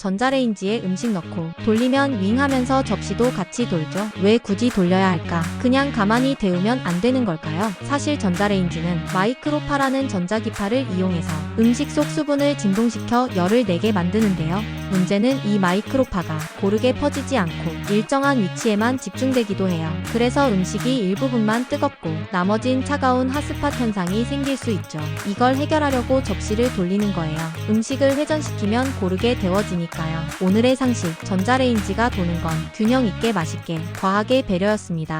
전자레인지에 음식 넣고 돌리면 윙 하면서 접시도 같이 돌죠. 왜 굳이 돌려야 할까? 그냥 가만히 데우면 안 되는 걸까요? 사실 전자레인지는 마이크로파라는 전자기파를 이용해서 음식 속 수분을 진동시켜 열을 내게 만드는데요. 문제는 이 마이크로파가 고르게 퍼지지 않고 일정한 위치에만 집중되기도 해요. 그래서 음식이 일부분만 뜨겁고 나머진 차가운 핫스팟 현상이 생길 수 있죠. 이걸 해결하려고 접시를 돌리는 거예요. 음식을 회전시키면 고르게 데워지니까요. 오늘의 상식, 전자레인지가 도는 건 균형 있게 맛있게, 과하게 배려였습니다.